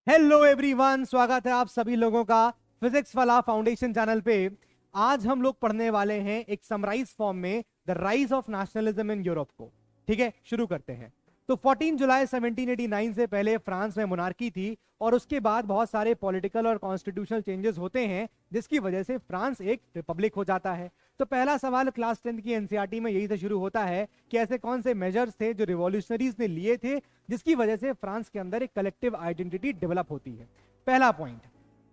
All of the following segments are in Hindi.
हेलो एवरीवन, स्वागत है आप सभी लोगों का फिजिक्स वाला फाउंडेशन चैनल पे। आज हम लोग पढ़ने वाले हैं एक समराइज फॉर्म में the rise of nationalism in Europe को। ठीक है, शुरू करते हैं। तो 14 जुलाई 1789 से पहले फ्रांस में मोनार्की थी और उसके बाद बहुत सारे पॉलिटिकल और कॉन्स्टिट्यूशनल चेंजेस होते हैं जिसकी वजह से फ्रांस एक रिपब्लिक हो जाता है। तो पहला सवाल क्लास 10 की एनसीईआरटी में यही से शुरू होता है कि ऐसे कौन से मेजर्स थे जो रिवॉल्यूशनरीज ने लिए थे जिसकी वजह से फ्रांस के अंदर एक कलेक्टिव आइडेंटिटी डेवलप होती है। पहला पॉइंट,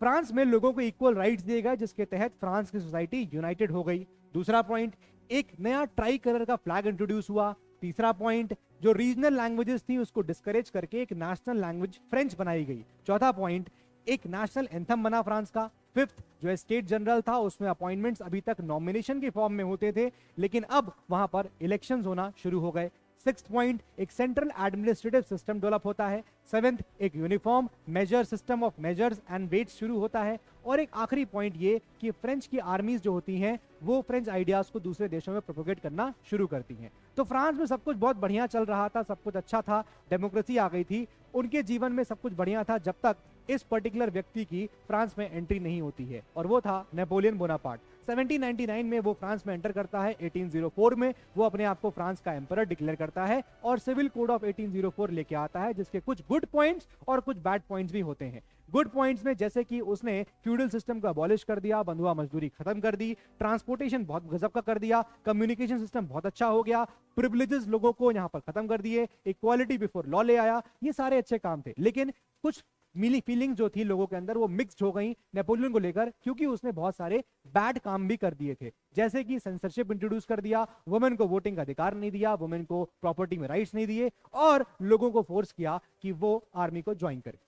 फ्रांस में लोगों को इक्वल राइट्स दिए गए जिसके तहत फ्रांस की सोसाइटी यूनाइटेड हो गई। दूसरा पॉइंट, एक नया ट्राई कलर का फ्लैग इंट्रोड्यूस हुआ। तीसरा पॉइंट, जो रीजनल लैंग्वेजेस थी उसको डिस्करेज करके एक नेशनल लैंग्वेज फ्रेंच बनाई गई। चौथा पॉइंट, एक नेशनल एंथम बना फ्रांस का। फिफ्थ, जो स्टेट जनरल था उसमें अपॉइंटमेंट्स अभी तक नॉमिनेशन के फॉर्म में होते थे लेकिन अब वहां पर इलेक्शंस होना शुरू हो गए। सिक्स्थ पॉइंट, एक सेंट्रल एडमिनिस्ट्रेटिव सिस्टम डेवलप होता है। सेवेंथ, एक uniform measure system of measures and weights शुरू होता है। और एक आखिरी पॉइंट ये कि फ्रेंच की आर्मीज जो होती हैं वो फ्रेंच आइडियाज को दूसरे देशों में प्रोपोगेट करना शुरू करती हैं। तो फ्रांस में सब कुछ बहुत बढ़िया चल रहा था, सब कुछ अच्छा था, डेमोक्रेसी आ गई थी। उनके जीवन में सब कुछ बढ़िया था जब तक इस पर्टिकुलर व्यक्ति की फ्रांस में एंट्री नहीं होती है और वो था नेपोलियन बोनापार्ट। 1799 में वो फ्रांस में एंटर करता है। 1804 में वो अपने आप को फ्रांस का एम्परर डिक्लेयर करता है और सिविल कोड ऑफ 1804 लेके आता है जिसके कुछ गुड पॉइंट्स और कुछ बैड पॉइंट्स भी होते हैं। गुड पॉइंट्स में जैसे कि उसने फ्यूडल सिस्टम को अबॉलिश कर दिया, बंधुआ मजदूरी खत्म कर दी, ट्रांसपोर्टेशन बहुत गजब का कर दिया, कम्युनिकेशन सिस्टम बहुत अच्छा हो गया, प्रिविलेजेस लोगों को यहाँ पर खत्म कर दिए, इक्वालिटी बिफोर लॉ ले आया। ये सारे अच्छे काम थे लेकिन कुछ मिली फीलिंग जो थी लोगों के अंदर वो मिक्स्ड हो गई नेपोलियन को लेकर क्योंकि उसने बहुत सारे बैड काम भी कर दिए थे। जैसे कि सेंसरशिप इंट्रोड्यूस कर दिया, वुमेन को वोटिंग का अधिकार नहीं दिया, वुमेन को प्रॉपर्टी में राइट्स नहीं दिए और लोगों को फोर्स किया कि वो आर्मी को ज्वाइन करे।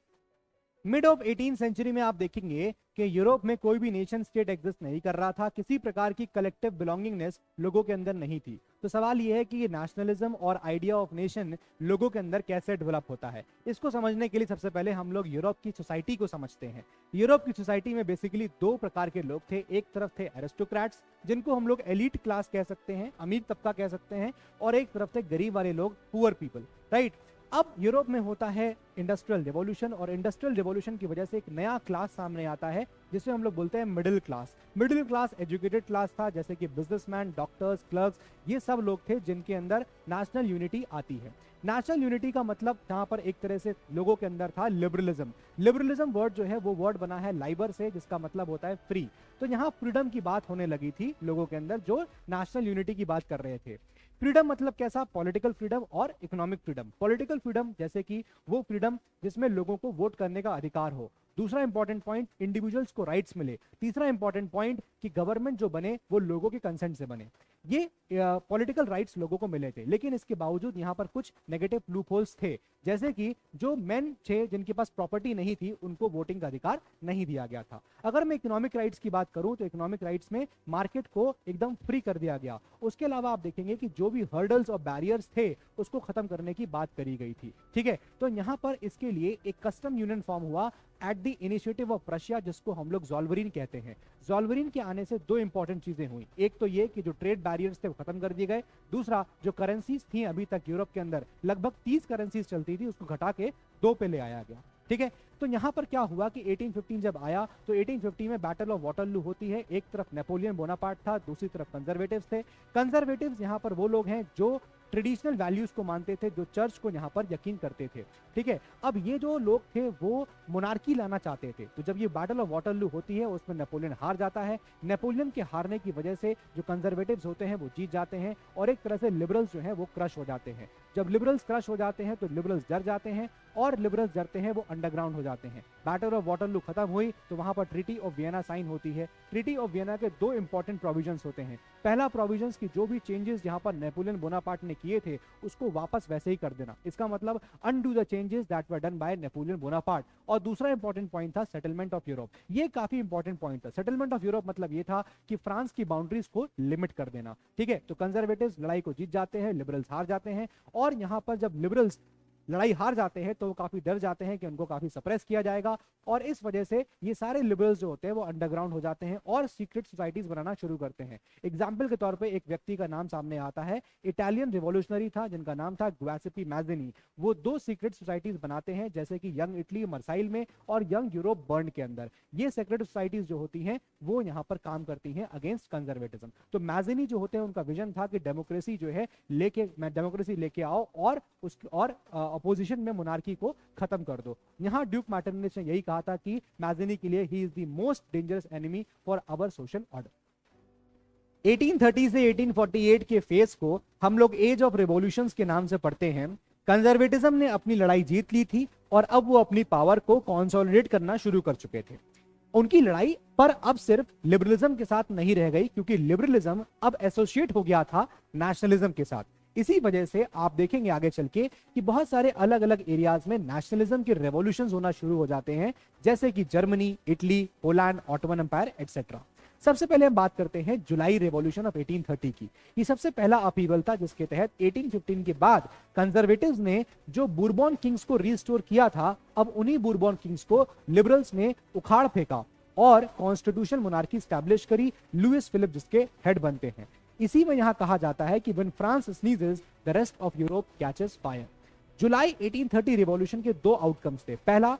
मिड ऑफ 18 सेंचुरी में आप देखेंगे कि यूरोप में कोई भी नेशन स्टेट एग्जिस्ट नहीं कर रहा था, किसी प्रकार की कलेक्टिव बिलोंगिंगनेस लोगों के अंदर नहीं थी। तो सवाल यह है कि ये नेशनलिज्म और आइडिया ऑफ नेशन लोगों के अंदर कैसे डेवलप होता है। इसको समझने के लिए सबसे पहले हम लोग यूरोप की सोसाइटी को समझते हैं। यूरोप की सोसाइटी में बेसिकली दो प्रकार के लोग थे। एक तरफ थे एरिस्टोक्रेट्स जिनको हम लोग एलीट क्लास कह सकते हैं, अमीर तबका कह सकते हैं, और एक तरफ थे गरीब वाले लोग, पुअर पीपल, राइट। अब यूरोप में होता है इंडस्ट्रियल रिवॉल्यूशन और इंडस्ट्रियल रिवॉल्यूशन की वजह से एक नया क्लास सामने आता है जिसे हम लोग बोलते हैं middle class. Middle class educated class था जैसे कि बिजनेसमैन, डॉक्टर्स, क्लर्क्स, ये सब लोग थे जिनके अंदर नेशनल यूनिटी आती है। नेशनल यूनिटी का मतलब यहाँ पर एक तरह से लोगों के अंदर था लिबरलिज्म। लिबरलिज्म वर्ड जो है वो वर्ड बना है लाइबर से जिसका मतलब होता है फ्री। तो यहाँ फ्रीडम की बात होने लगी थी लोगों के अंदर जो नेशनल यूनिटी की बात कर रहे थे। फ्रीडम मतलब कैसा? पॉलिटिकल फ्रीडम और इकोनॉमिक फ्रीडम। पॉलिटिकल फ्रीडम जैसे कि वो फ्रीडम जिसमें लोगों को वोट करने का अधिकार हो। दूसरा इंपॉर्टेंट पॉइंट, इंडिविजुअल्स को राइट्स मिले। तीसरा इंपॉर्टेंट पॉइंट कि गवर्नमेंट जो बने वो लोगों के कंसेंट से बने। ये पॉलिटिकल राइट्स लोगों को मिले थे लेकिन इसके बावजूद यहाँ पर कुछ नेगेटिव लूपहोल्स थे जैसे कि जो मेन थे जिनके पास प्रॉपर्टी नहीं थी उनको वोटिंग का अधिकार नहीं दिया गया था। अगर मैं इकोनॉमिक राइट्स की बात करूं तो इकोनॉमिक राइट्स में मार्केट को एकदम फ्री कर दिया गया। उसके अलावा आप देखेंगे कि जो भी हर्डल्स और बैरियर्स थे उसको खत्म करने की बात करी गई थी। ठीक है, तो यहाँ पर इसके लिए एक कस्टम यूनियन फॉर्म हुआ at the initiative of Russia जिसको हम लोग ज़ॉल्वरिन कहते हैं। ज़ॉल्वरिन के आने से दो इंपॉर्टेंट चीजें हुई। एक तो ये कि जो ट्रेड बैरियर्स थे वो खत्म कर दिए गए। दूसरा, जो करेंसीज थी अभी तक यूरोप के अंदर लगभग 30 करेंसीज चलती थी उसको घटा के 2 पे ले आया गया। ठीक है, तो यहाँ पर क्या हुआ कि 1815 जब आया तो 1850 में बैटल ऑफ वाटरलू होती है। एक तरफ नेपोलियन बोनापार्ट था, दूसरी तरफ कंजर्वेटिव्स थे। कंजर्वेटिव्स यहाँ पर वो लोग हैं जो ट्रेडिशनल वैल्यूज को मानते थे, जो चर्च को यहाँ पर यकीन करते थे। ठीक है, अब ये जो लोग थे वो मोनार्की लाना चाहते थे। तो जब ये बैटल ऑफ वाटरलू होती है उसमें नेपोलियन हार जाता है। नेपोलियन के हारने की वजह से जो कंजर्वेटिव्स होते हैं वो जीत जाते हैं और एक तरह से लिबरल्स जो हैं वो क्रश हो जाते हैं। जब लिबरल्स क्रश हो जाते हैं तो लिबरल्स डर जाते हैं और लिबरल्स डरते हैं वो अंडरग्राउंड हो जाते हैं। बैटल ऑफ वाटरलू खत्म हुई तो वहां पर ट्रीटी ऑफ वियना साइन होती है। ट्रीटी ऑफ वियना के दो इंपॉर्टेंट प्रोविजंस होते हैं। पहला प्रोविजंस की जो भी चेंजेस यहाँ पर नेपोलियन बोनापार्ट ने किए थे उसको वापस वैसे ही कर देना, इसका मतलब undo the changes that were done by Napoleon Bonaparte. और दूसरा इंपॉर्टेंट पॉइंट था सेटलमेंट ऑफ यूरोप। ये काफी इंपॉर्टेंट पॉइंट था। सेटलमेंट ऑफ यूरोप मतलब ये था कि फ्रांस की बाउंड्रीज को लिमिट कर देना। ठीक है, तो कंजर्वेटिव्स लड़ाई को जीत जाते हैं, लिबरल्स हार जाते हैं और यहाँ पर जब लिबरल्स लड़ाई हार जाते हैं तो वो काफी डर जाते हैं कि उनको काफी सप्रेस किया जाएगा, और इस वजह से ये सारे लिबरल्स जो होते हैं वो अंडरग्राउंड हो जाते हैं और सीक्रेट सोसाइटीज बनाना शुरू करते हैं। एग्जाम्पल के तौर पर एक व्यक्ति का नाम सामने आता है, इटालियन रिवॉल्यूशनरी था जिनका नाम था ग्वासेपी मैज़िनी। वो 2 सीक्रेट सोसाइटीज बनाते हैं, जैसे कि यंग इटली मरसाइल में और यंग यूरोप बर्न के अंदर। ये सीक्रेट सोसाइटीज जो होती हैं वो यहाँ पर काम करती हैं अगेंस्ट कंजर्वेटिज्म। तो मैज़िनी जो होते हैं उनका विजन था कि डेमोक्रेसी जो है डेमोक्रेसी लेके आओ और अपोजिशन में मोनार्की को खत्म कर दो। यहाँ ड्यूक मैटरनिच ने यही कहा था कि मैज़िनी के लिए he is the most dangerous enemy for our social order. 1830 से 1848 के फेज को हम लोग एज ऑफ रिवॉल्यूशंस के नाम से पढ़ते हैं। कंजर्वेटिज्म ने अपनी लड़ाई जीत ली थी और अब वो अपनी पावर को कंसोलिडेट करना शुरू कर चुके थे। उनकी लड़ाई पर अब सिर्फ लिबरलिज्म के साथ नहीं रह गई, क्योंकि लिबरलिज्म अब एसोसिएट हो गया था नेशनलिज्म के साथ। इसी वजह से आप देखेंगे आगे चल के कि बहुत सारे अलग अलग एरियाज में नेशनलिज्म के रेवोल्यूशंस होना शुरू हो जाते हैं, जैसे कि Germany, Italy, Poland, Ottoman empire etcetera. सबसे पहले हम बात करते हैं जुलाई रेवोल्यूशन ऑफ 1830 की। ये सबसे पहला अपीवल था जिसके तहत 1815 के बाद कंजर्वेटिव्स ने जो बुरबॉन किंग्स को रिस्टोर किया था, अब उन्हीं बुरबॉन किंग्स को लिबरल्स ने उखाड़ फेंका और कॉन्स्टिट्यूशन मोनार्की स्टैब्लिश करी, लुइस फिलिप जिसके हेड बनते हैं। इसी में यहां कहा जाता है कि when France sneezes the rest of Europe catches fire. July 1830 revolution के 2 आउटकम्स थे। पहला,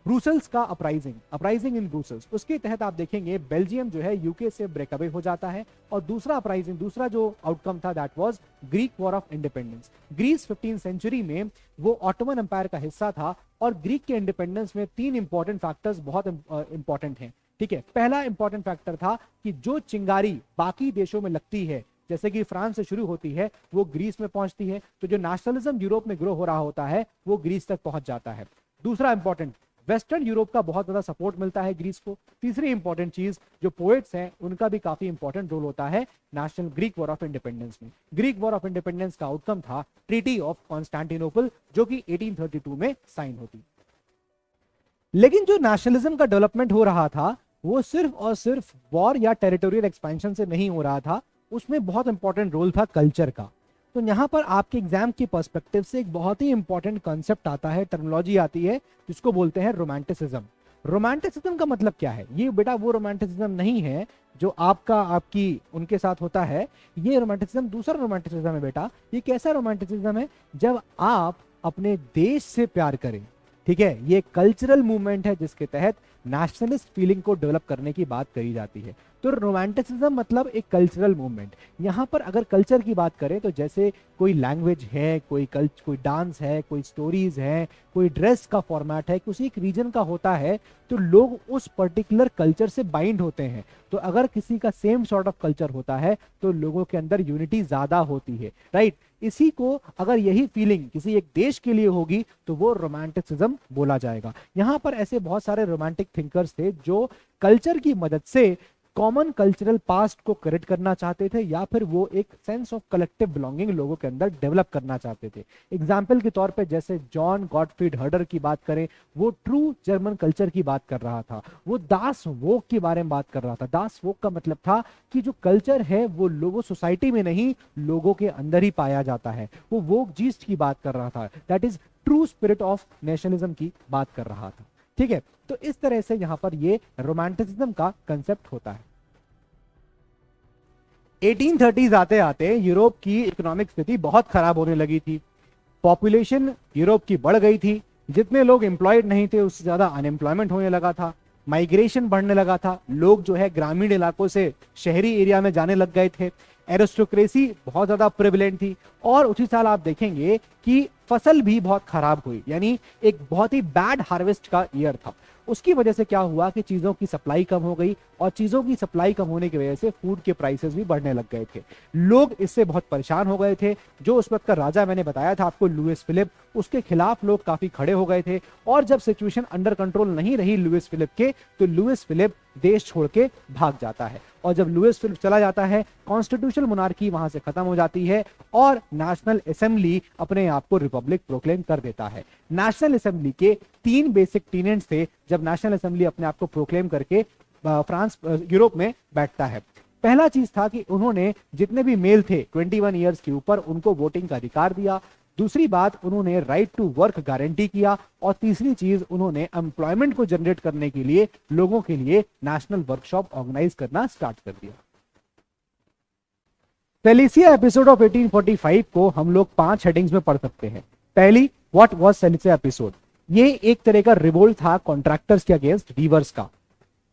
ब्रुसेल्स का अपराइजिंग इन ब्रुसेल्स। उसके तहत आप देखेंगे बेल्जियम जो है यूके से ब्रेकअवे हो जाता है। और दूसरा जो आउटकम था that was Greek war of independence. Greece 15th century में वो ऑटोमन एम्पायर का हिस्सा था और ग्रीक के इंडिपेंडेंस में 3 इंपॉर्टेंट फैक्टर्स बहुत इंपॉर्टेंट हैं। ठीक है, पहला इंपॉर्टेंट फैक्टर था कि जो चिंगारी बाकी देशों में लगती है, जैसे कि फ्रांस से शुरू होती है, वो ग्रीस में पहुंचती है, तो जो नेशनलिज्म यूरोप में ग्रो हो रहा होता है वो ग्रीस तक पहुंच जाता है। दूसरा इंपॉर्टेंट, वेस्टर्न यूरोप का बहुत ज्यादा सपोर्ट मिलता है ग्रीस को। तीसरी इंपॉर्टेंट चीज, जो पोएट्स हैं उनका भी काफी इंपॉर्टेंट रोल होता है national Greek war of independence में। ग्रीक वॉर ऑफ इंडिपेंडेंस का आउटकम था ट्रीटी ऑफ कॉन्स्टेंटिनोपल, जो कि 1832 में साइन होती। लेकिन जो नेशनलिज्म का डेवलपमेंट हो रहा था वो सिर्फ और सिर्फ वॉर या टेरिटोरियल एक्सपेंशन से नहीं हो रहा था, उसमें बहुत इंपॉर्टेंट रोल था कल्चर का। तो यहाँ पर आपके एग्जाम के पर्सपेक्टिव से एक बहुत ही इंपॉर्टेंट कॉन्सेप्ट आता है, टर्मिनोलॉजी आती है, जिसको बोलते हैं रोमांटिसिज्म। रोमांटिसिज्म का मतलब क्या है? ये बेटा वो रोमांटिसिज्म नहीं है जो आपकी उनके साथ होता है। ये रोमांटिसिज्म दूसरा रोमांटिसिज्म है बेटा। ये कैसा रोमांटिसिज्म है? जब आप अपने देश से प्यार करें। ठीक है, ये कल्चरल मूवमेंट है जिसके तहत नेशनलिस्ट फीलिंग को डेवलप करने की बात करी जाती है। तो रोमांटिसिज्म मतलब एक कल्चरल मूवमेंट। यहाँ पर अगर कल्चर की बात करें तो जैसे कोई लैंग्वेज है, कोई डांस है, कोई स्टोरीज है, कोई ड्रेस का फॉर्मेट है, किसी एक रीजन का होता है, तो लोग उस पर्टिकुलर कल्चर से बाइंड होते हैं। तो अगर किसी का सेम सॉर्ट ऑफ कल्चर होता है तो लोगों के अंदर यूनिटी ज्यादा होती है, राइट। इसी को अगर यही फीलिंग किसी एक देश के लिए होगी तो वो रोमांटिसिज्म बोला जाएगा। यहाँ पर ऐसे बहुत सारे रोमांटिक थिंकर्स थे जो कल्चर की मदद से कॉमन कल्चरल पास्ट को करेक्ट करना चाहते थे, या फिर वो एक सेंस ऑफ कलेक्टिव बिलोंगिंग लोगों के अंदर डेवलप करना चाहते थे। एग्जाम्पल के तौर पे जैसे जॉन गॉटफ्रीड हर्डर की बात करें, वो ट्रू जर्मन कल्चर की बात कर रहा था। वो दास वोक के बारे में बात कर रहा था। दास वोक का मतलब था कि जो कल्चर है वो लोगों सोसाइटी में नहीं, लोगों के अंदर ही पाया जाता है। वो वोक जीस्ट की बात कर रहा था, that is true spirit of nationalism की बात कर रहा था। ठीक है, तो इस तरह से यहां पर ये रोमांटिसिज्म का कंसेप्ट होता है। 1830s आते आते यूरोप की इकोनॉमिक स्थिति बहुत खराब होने लगी थी। पॉपुलेशन यूरोप की बढ़ गई थी। जितने लोग एम्प्लॉयड नहीं थे उससे ज्यादा अनएम्प्लॉयमेंट होने लगा था। माइग्रेशन बढ़ने लगा था। लोग जो है ग्रामीण इलाकों से शहरी एरिया में जाने लग गए थे। एरिस्टोक्रेसी बहुत ज्यादा प्रेवलेंट थी। और उसी साल आप देखेंगे कि फसल भी बहुत खराब हुई, यानी एक बहुत ही बैड हार्वेस्ट का ईयर था। उसकी वजह से क्या हुआ कि चीजों की सप्लाई कम हो गई, और चीजों की सप्लाई कम होने की वजह से फूड के प्राइसेस भी बढ़ने लग गए थे। लोग इससे बहुत परेशान हो गए थे। जो उस वक्त का राजा मैंने बताया था आपको, लुइस फिलिप, उसके खिलाफ लोग काफी खड़े हो गए थे। और जब सिचुएशन अंडर कंट्रोल नहीं रही लुइस फिलिप के, तो लुइस फिलिप देश छोड़ के भाग जाता है। और जब लुइस फिलिप चला जाता है, कॉन्स्टिट्यूशनल मोनार्की वहां से खत्म हो जाती है और नेशनल असेंबली अपने आप को रिपब्लिक प्रोक्लेम कर देता है। नेशनल असेंबली के 3 बेसिक टीनेंट्स थे जब नेशनल असेंबली अपने आप को प्रोक्लेम करके फ्रांस यूरोप में बैठता है। पहला चीज था कि उन्होंने जितने भी मेल थे 21 ईयर्स के ऊपर, उनको वोटिंग का अधिकार दिया। दूसरी बात, उन्होंने राइट टू वर्क गारंटी किया, और तीसरी चीज, उन्होंने एम्प्लॉयमेंट को जनरेट करने के लिए लोगों के लिए नेशनल वर्कशॉप ऑर्गेनाइज करना स्टार्ट कर दिया। सेलेसिया एपिसोड ऑफ 1845 को हम लोग 5 हेडिंग्स में पढ़ सकते हैं। पहली, व्हाट वाज सेलेसिया एपिसोड? ये एक तरह का रिवोल्ट था कॉन्ट्रैक्टर्स के अगेंस्ट वीवर्स का।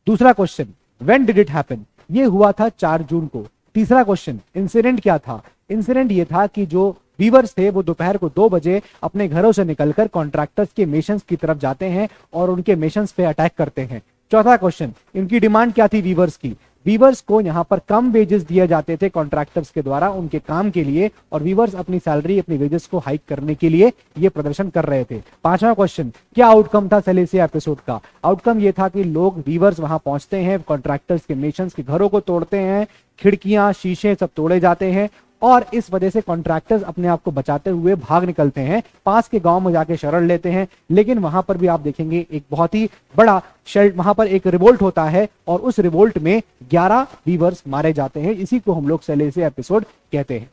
दूसरा question, when did it happen? ये हुआ था 4 जून को। तीसरा क्वेश्चन, इंसिडेंट क्या था? इंसिडेंट ये था कि जो वीवर्स थे वो दोपहर को 2 बजे अपने घरों से निकलकर कॉन्ट्रैक्टर्स के मिशंस की तरफ जाते हैं और उनके मिशंस पे अटैक करते हैं। चौथा क्वेश्चन, इनकी डिमांड क्या थी वीवर्स की? वीवर्स को यहां पर कम वेजेस दिए जाते थे कॉन्ट्रैक्टर्स के द्वारा उनके काम के लिए, और वीवर्स अपनी सैलरी, अपनी वेजेस को हाइक करने के लिए ये प्रदर्शन कर रहे थे। पांचवा क्वेश्चन, क्या आउटकम था सेलेसिया एपिसोड का? आउटकम ये था कि लोग, वीवर्स वहां पहुंचते हैं, कॉन्ट्रैक्टर्स के नेशंस के घरों को तोड़ते हैं, खिड़कियां, शीशे सब तोड़े जाते हैं, और इस वजह से कॉन्ट्रैक्टर्स अपने आप को बचाते हुए भाग निकलते हैं, पास के गांव में जाके शरण लेते हैं। लेकिन वहां पर भी आप देखेंगे एक बहुत ही बड़ा वहां पर एक रिवोल्ट होता है, और उस रिवोल्ट में 11 वीवर्स मारे जाते हैं। इसी को हम लोग सेलेसिया एपिसोड कहते हैं।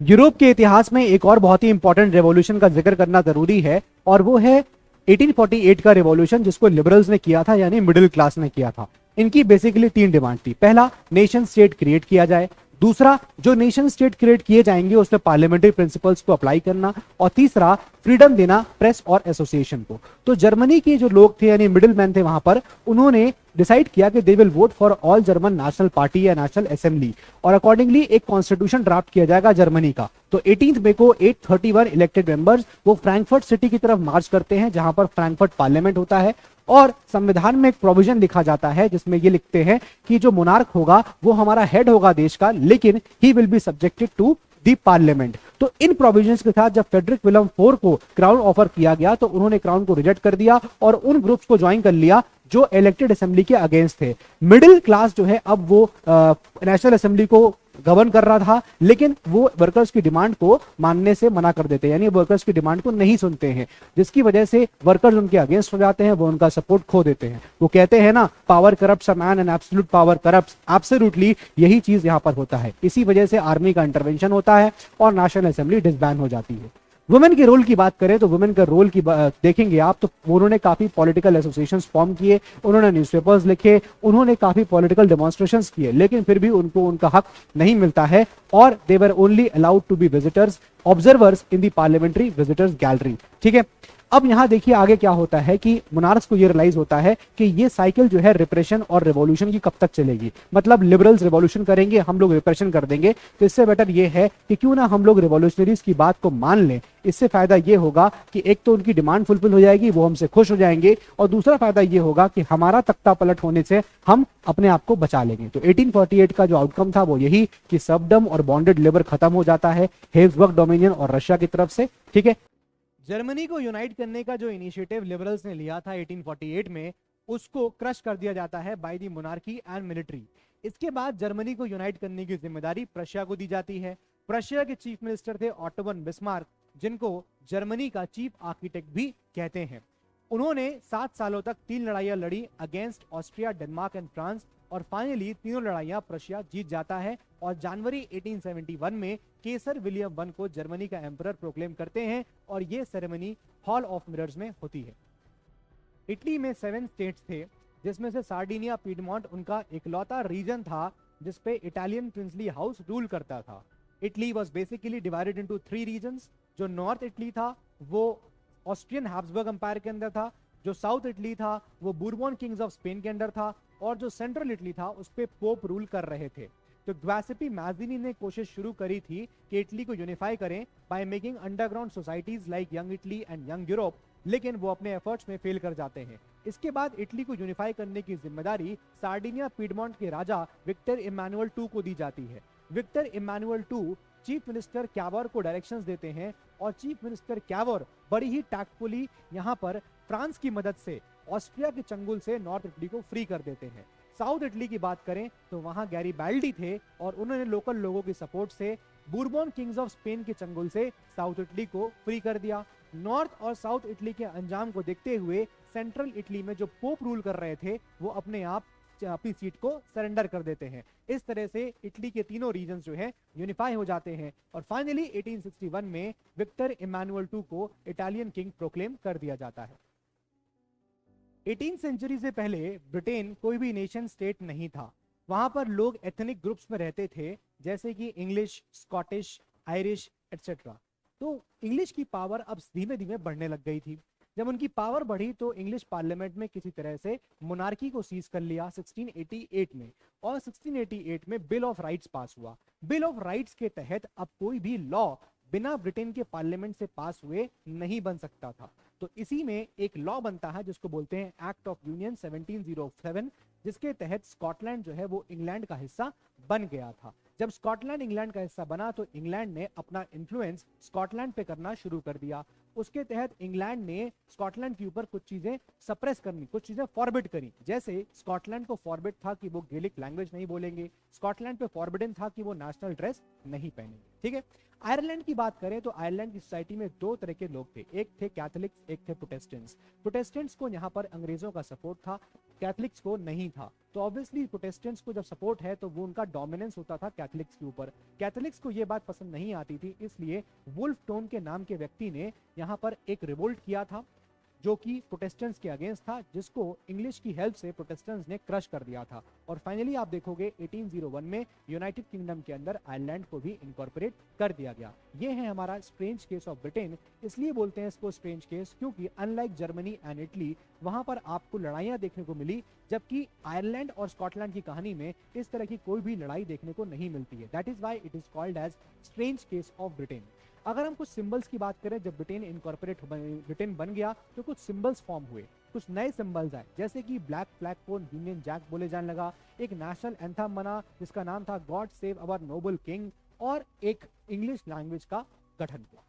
यूरोप के इतिहास में एक और बहुत ही इंपॉर्टेंट रेवोल्यूशन का जिक्र करना जरूरी है, और वो है 1848 का रेवोल्यूशन, जिसको लिबरल्स ने किया था, यानी मिडिल क्लास ने किया था। इनकी बेसिकली 3 डिमांड थी। पहला, नेशन स्टेट क्रिएट किया जाए। दूसरा, जो नेशन स्टेट क्रिएट किए जाएंगे उसमें पार्लियामेंट्री प्रिंसिपल्स को अप्लाई करना, और तीसरा, फ्रीडम देना प्रेस और एसोसिएशन को। तो जर्मनी के जो लोग थे, यानी मिडिल मैन थे वहां पर, उन्होंने डिसाइड किया कि they will vote for all German national party या नेशनल असेंबली, और अकॉर्डिंगली एक कॉन्स्टिट्यूशन ड्राफ्ट किया जाएगा जर्मनी का। तो 18 मई को 831 इलेक्टेड मेंबर्स वो फ्रैंकफर्ट सिटी की तरफ मार्च करते हैं, जहां पर फ्रैंकफर्ट पार्लियामेंट होता है, और संविधान में एक प्रोविजन लिखा जाता है जिसमें ये लिखते हैं कि जो मोनार्क होगा वो हमारा हेड होगा देश का, लेकिन he will be subjected to the parliament. तो इन प्रोविजंस के साथ जब फ्रेडरिक विलियम 4 को क्राउन ऑफर किया गया तो उन्होंने क्राउन को रिजेक्ट कर दिया और उन ग्रुप्स को ज्वाइन कर लिया जो इलेक्टेड असेंबली के अगेंस्ट थे। मिडिल क्लास जो है अब वो नेशनल असेंबली को गवर्न कर रहा था, लेकिन वो वर्कर्स की डिमांड को मानने से मना कर देते हैं, यानी वर्कर्स की डिमांड को नहीं सुनते हैं, जिसकी वजह से वर्कर्स उनके अगेंस्ट हो जाते हैं, वो उनका सपोर्ट खो देते हैं। वो कहते हैं ना, power corrupts a man and absolute power corrupts, absolutely यही चीज यहां पर होता है। इसी वजह से आर्मी का इंटरवेंशन होता है और नेशनल असेंबली डिसबैंड हो जाती है। वुमेन के रोल की बात करें तो वुमेन का रोल की देखेंगे आप तो उन्होंने काफी पॉलिटिकल एसोसिएशंस फॉर्म किए, उन्होंने न्यूज़पेपर्स लिखे, उन्होंने काफी पॉलिटिकल डेमोन्स्ट्रेशंस किए, लेकिन फिर भी उनको उनका हक नहीं मिलता है और they were only allowed to be visitors, observers in the parliamentary visitors gallery. ठीक है, अब यहां देखिए आगे क्या होता है कि मोनार्क्स को ये रियलाइज होता है कि ये साइकिल जो है रिप्रेशन और रिवॉल्यूशन की कब तक चलेगी। मतलब लिबरल्स रिवॉल्यूशन करेंगे, हम लोग रिप्रेशन कर देंगे, तो इससे बेटर ये है कि क्यों ना हम लोग रिवॉल्यूशनरीज की बात को मान लें। इससे फायदा ये होगा कि एक तो उनकी डिमांड फुलफिल हो जाएगी, वो हमसे खुश हो जाएंगे, और दूसरा फायदा ये होगा कि हमारा तख्ता पलट होने से हम अपने आप को बचा लेंगे। तो 1848 का जो आउटकम था वो यही कि सबडम और बॉन्डेड लेबर खत्म हो जाता है हेब्सबर्ग डोमिनियन और रशिया की तरफ से। ठीक है, जर्मनी को यूनाइट करने का जो इनिशिएटिव लिबरल्स ने लिया था 1848 में, उसको क्रश कर दिया जाता है by the monarchy and military. इसके बाद जर्मनी को यूनाइट करने की जिम्मेदारी प्रशिया को दी जाती है। प्रशिया के चीफ मिनिस्टर थे ऑटो वन बिस्मार्क, जिनको जर्मनी का चीफ आर्किटेक्ट भी कहते हैं। उन्होंने 7 सालों तक 3 लड़ाइयां लड़ी against Austria, Denmark and France, और फाइनली तीनों लड़ाइयां प्रशिया जीत जाता है और जनवरी 1871 में केसर विलियम वन को जर्मनी का एम्परर प्रोक्लेम करते हैं और यह सेरेमनी हॉल ऑफ मिरर्स में होती है। इटली में 7 स्टेट्स थे, जिसमें से सार्डिनिया पीडमोंट उनका इकलौता रीजन था जिसपे इटालियन प्रिंसली हाउस रूल करता था। Italy was basically divided into 3 regions. जो नॉर्थ इटली था वो ऑस्ट्रियन हैब्सबर्ग एम्पायर के अंदर था, जो साउथ इटली था वो बूरबॉन किंग्स ऑफ स्पेन के अंदर था, और जो सेंट्रल इटली था उस पे पोप रूल कर रहे थे। तो ग्वासेपी मैज़िनी ने कोशिश शुरू करी थी कि इटली को यूनिफाई करें by making underground societies like young Italy and young Europe, लेकिन वो अपने एफर्ट्स में फेल कर जाते हैं। इसके बाद इटली को यूनिफाई करने की जिम्मेदारी सार्डिनिया पीडमोंट के राजा विक्टर इमैनुअल II को दी जाती है। Victor Emmanuel II chief minister Cavour को डायरेक्शंस देते हैं और चीफ मिनिस्टर कैवर बड़ी ही टैक्टफुली यहाँ पर फ्रांस की मदद से ऑस्ट्रिया के चंगुल से नॉर्थ इटली को फ्री कर देते हैं। साउथ इटली की बात करें तो वहां गैरीबाल्डी थे और उन्होंने लोकल लोगों की सपोर्ट से बूरबॉन किंग्स ऑफ स्पेन के चंगुल से साउथ इटली को फ्री कर दिया। नॉर्थ और साउथ इटली के अंजाम को देखते हुए सेंट्रल इटली में जो पोप रूल कर रहे थे वो अपने आप अपनी सीट को सरेंडर कर देते हैं। इस तरह से इटली के तीनों रीजन जो है यूनिफाई हो जाते हैं और फाइनली 1861 में विक्टर इमानुअल II को इटालियन किंग प्रोक्लेम कर दिया जाता है। 18th सेंचुरी से पहले ब्रिटेन कोई भी नेशन स्टेट नहीं था। वहां पर लोग एथनिक ग्रुप्स में रहते थे, जैसे कि इंग्लिश, स्कॉटिश, आयरिश एटसेट्रा। तो इंग्लिश की पावर अब धीमे धीमे बढ़ने लग गई थी। जब उनकी पावर बढ़ी तो इंग्लिश पार्लियामेंट में किसी तरह से मोनार्की को सीज कर लिया 1688 में, और 1688 में बिल ऑफ राइट्स पास हुआ। बिल ऑफ राइट्स के तहत अब कोई भी लॉ बिना ब्रिटेन के पार्लियामेंट से पास हुए नहीं बन सकता था। तो इसी में एक लॉ बनता है जिसको बोलते हैं एक्ट ऑफ यूनियन 1707, जिसके तहत स्कॉटलैंड जो है वो इंग्लैंड का हिस्सा बन गया था। जब स्कॉटलैंड इंग्लैंड का हिस्सा बना तो इंग्लैंड ने अपना इन्फ्लुएंस स्कॉटलैंड पे करना शुरू कर दिया। उसके तहत इंग्लैंड ने स्कॉटलैंड के ऊपर कुछ चीजें सप्रेस करनी, कुछ चीजें फॉरबिड करी। जैसे स्कॉटलैंड को फॉरबिड था कि वो गेलिक लैंग्वेज नहीं बोलेंगे, स्कॉटलैंड पे फॉरबिडन था कि वो नेशनल ड्रेस नहीं पहनेंगे। ठीक है, आयरलैंड की बात करें तो आयरलैंड की सोसाइटी में दो तरह के लोग थे, एक थे कैथोलिक्स, एक थे प्रोटेस्टेंट्स। प्रोटेस्टेंट्स को यहाँ पर अंग्रेजों का सपोर्ट था, कैथोलिक्स को नहीं था। तो ऑब्वियसली प्रोटेस्टेंट्स को जब सपोर्ट है तो वो उनका डोमिनेंस होता था कैथोलिक्स के ऊपर। कैथोलिक्स को ये बात पसंद नहीं आती थी, इसलिए वुल्फ टोन के नाम के व्यक्ति ने यहाँ पर एक रिवोल्ट किया था जो कि प्रोटेस्टेंट्स के अगेंस्ट था, जिसको इंग्लिश की हेल्प से प्रोटेस्टेंट्स ने क्रश कर दिया था। और फाइनली आप देखोगे 1801 में यूनाइटेड किंगडम के अंदर आयरलैंड को भी इनकॉर्पोरेट कर दिया गया। ये है हमारा स्ट्रेंज केस ऑफ ब्रिटेन। इसलिए बोलते हैं इसको स्ट्रेंज केस क्योंकि अनलाइक जर्मनी एंड इटली, वहां पर आपको लड़ाइयां देखने को मिली, जबकि आयरलैंड और स्कॉटलैंड की कहानी में इस तरह की कोई भी लड़ाई देखने को नहीं मिलती है। That is why it is called as strange case of Britain. अगर हम कुछ सिंबल्स की बात करें, जब ब्रिटेन बन गया तो कुछ सिंबल्स फॉर्म हुए, कुछ नए सिंबल्स आए, जैसे कि ब्लैक फ्लैग को यूनियन जैक बोले जाने लगा, एक नेशनल एंथम बना जिसका नाम था God save our Nobel king, और एक इंग्लिश लैंग्वेज का गठन हुआ।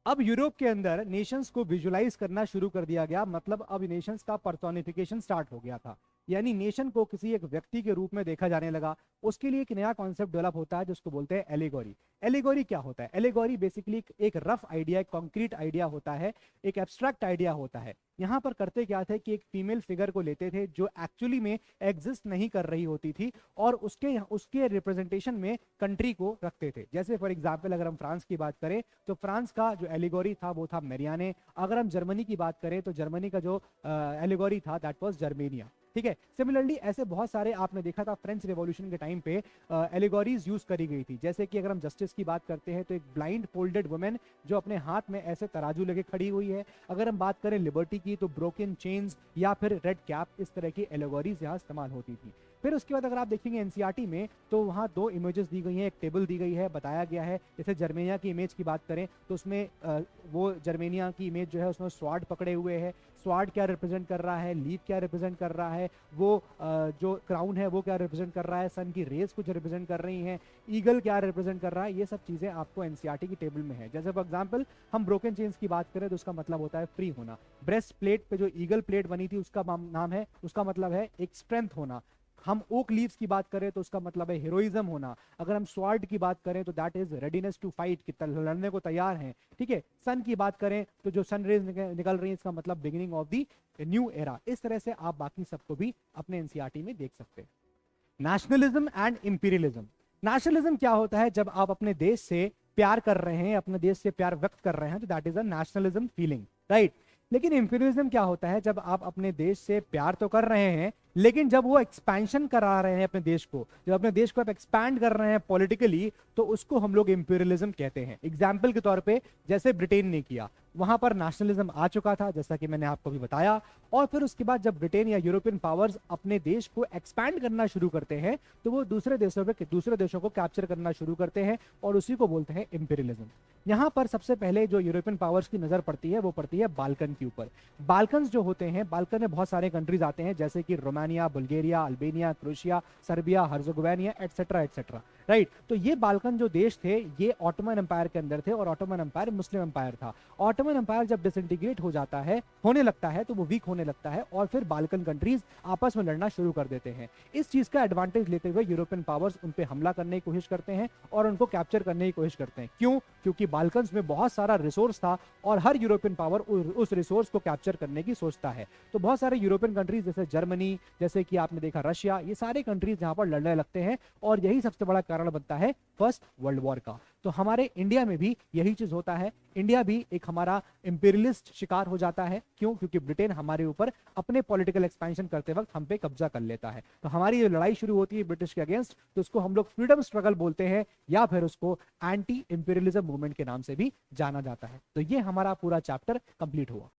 अब यूरोप के अंदर नेशंस को विजुलाइज करना शुरू कर दिया गया, मतलब अब नेशंस का पर्सोनिफिकेशन स्टार्ट हो गया था, यानी नेशन को किसी एक व्यक्ति के रूप में देखा जाने लगा। उसके लिए एक नया कॉन्सेप्ट डेवलप होता है जिसको बोलते हैं एलिगोरी। एलिगोरी क्या होता है? एलिगोरी बेसिकली एक रफ आइडिया, एक कॉन्क्रीट आइडिया होता है, एक एब्स्ट्रैक्ट आइडिया होता है। यहाँ पर करते क्या थे कि एक फीमेल फिगर को लेते थे जो एक्चुअली में एग्जिस्ट नहीं कर रही होती थी, और उसके रिप्रेजेंटेशन में कंट्री को रखते थे। जैसे फॉर एग्जाम्पल अगर हम फ्रांस की बात करें तो फ्रांस का जो एलिगोरी था वो था मेरियाने। अगर हम जर्मनी की बात करें तो जर्मनी का जो एलिगोरी था दैट वाज जर्मेनिया। ठीक है, सिमिलरली ऐसे बहुत सारे आपने देखा था फ्रेंच रिवॉल्यूशन के टाइम पे एलिगोरीज यूज करी गई थी। जैसे कि अगर हम जस्टिस की बात करते हैं तो एक ब्लाइंड फोल्डेड वुमेन जो अपने हाथ में ऐसे तराजू लेके खड़ी हुई है। अगर हम बात करें लिबर्टी की तो ब्रोकन चेन्स या फिर रेड कैप, इस तरह की एलिगोरीज यहाँ इस्तेमाल होती थी। फिर उसके बाद अगर आप देखेंगे एनसीईआरटी में तो वहाँ दो इमेजेस दी गई हैं, एक टेबल दी गई है, बताया गया है। जैसे जर्मेनिया की इमेज की बात करें तो उसमें वो जर्मेनिया की इमेज जो है उसमें स्वार्ड पकड़े हुए है। स्वार्ड क्या रिप्रेजेंट कर रहा है, लीफ क्या रिप्रेजेंट कर रहा है, वो जो क्राउन है वो क्या रिप्रेजेंट कर रहा है, सन की रेज कुछ रिप्रेजेंट कर रही हैं, ईगल क्या रिप्रेजेंट कर रहा है, ये सब चीजें आपको एनसीईआरटी की टेबल में है। जैसे फॉर एग्जांपल हम ब्रोकन चेन्स की बात करें तो उसका मतलब होता है फ्री होना। ब्रेस्ट प्लेट पे जो ईगल प्लेट बनी थी उसका नाम है, उसका मतलब है एक स्ट्रेंथ होना। हम ओक लीव्स की बात करें तो उसका मतलब है हीरोइज्म होना। अगर हम स्वार्ड की बात करें तो that is readiness to fight, कि लड़ने को तैयार हैं। ठीक है, सन की बात करें तो जो सन रेज निकल रही है इसका मतलब beginning of the new era. इस तरह से आप बाकी सबको भी अपने एनसीईआरटी में देख सकते हैं। Nationalism and imperialism. नेशनलिज्म क्या होता है? जब आप अपने देश से प्यार कर रहे हैं, अपने देश से प्यार व्यक्त कर रहे हैं तो that is a nationalism feeling, right. लेकिन इंपीरियलिज्म क्या होता है? जब आप अपने देश से प्यार तो कर रहे हैं लेकिन जब वो एक्सपेंशन करा रहे हैं अपने देश को, जब अपने देश को आप एक्सपैंड कर रहे हैं पॉलिटिकली, तो उसको हम लोग इंपीरियलिज्म कहते हैं। एग्जाम्पल के तौर पे जैसे ब्रिटेन ने किया, वहां पर नेशनलिज्म आ चुका था जैसा कि मैंने आपको भी बताया, और फिर उसके बाद जब ब्रिटेन या यूरोपियन पावर्स अपने देश को एक्सपैंड करना शुरू करते हैं तो वो दूसरे देशों को कैप्चर करना शुरू करते हैं और उसी को बोलते हैं इंपीरियलिज्म। यहाँ पर सबसे पहले जो यूरोपियन पावर्स की नजर पड़ती है वो पड़ती है बाल्कन के ऊपर। बाल्कन्स जो होते हैं, बाल्कन में बहुत सारे कंट्रीज आते हैं जैसे कि Romania, Bulgaria, Albania, Croatia, Serbia, Herzegovina etcetera etcetera, right. तो ये बाल्कन जो देश थे ये ऑटोमन एम्पायर के अंदर थे और ऑटोमन एम्पायर मुस्लिम एम्पायर था। ऑटोमन एम्पायर जब डिसइंटीग्रेट होने लगता है तो वो वीक होने लगता है और फिर बाल्कन कंट्रीज आपस में लड़ना शुरू कर देते हैं। इस चीज का एडवांटेज लेते हुए यूरोपियन पावर्स उन पे हमला करने की कोशिश करते हैं और उनको कैप्चर करने की कोशिश करते हैं। क्यों? क्योंकि बाल्कन्स में बहुत सारा रिसोर्स था और हर यूरोपियन पावर उस रिसोर्स को कैप्चर करने की सोचता है। तो बहुत सारे यूरोपियन कंट्रीज जैसे जर्मनी, जैसे कि आपने देखा रशिया, ये सारे कंट्रीज जहां पर लड़ने लगते हैं और यही सबसे बड़ा कारण बनता है फर्स्ट वर्ल्ड वॉर का। तो हमारे इंडिया में भी यही चीज होता है, इंडिया भी एक हमारा इंपीरियलिस्ट शिकार हो जाता है। क्यों? क्योंकि ब्रिटेन हमारे ऊपर अपने पॉलिटिकल एक्सपेंशन करते वक्त हम पे कब्जा कर लेता है। तो हमारी जो लड़ाई शुरू होती है ब्रिटिश के अगेंस्ट, तो उसको हम लोग फ्रीडम स्ट्रगल बोलते हैं या फिर उसको एंटी इंपीरियलिज्म मूवमेंट के नाम से भी जाना जाता है। तो ये हमारा पूरा चैप्टर कंप्लीट हुआ।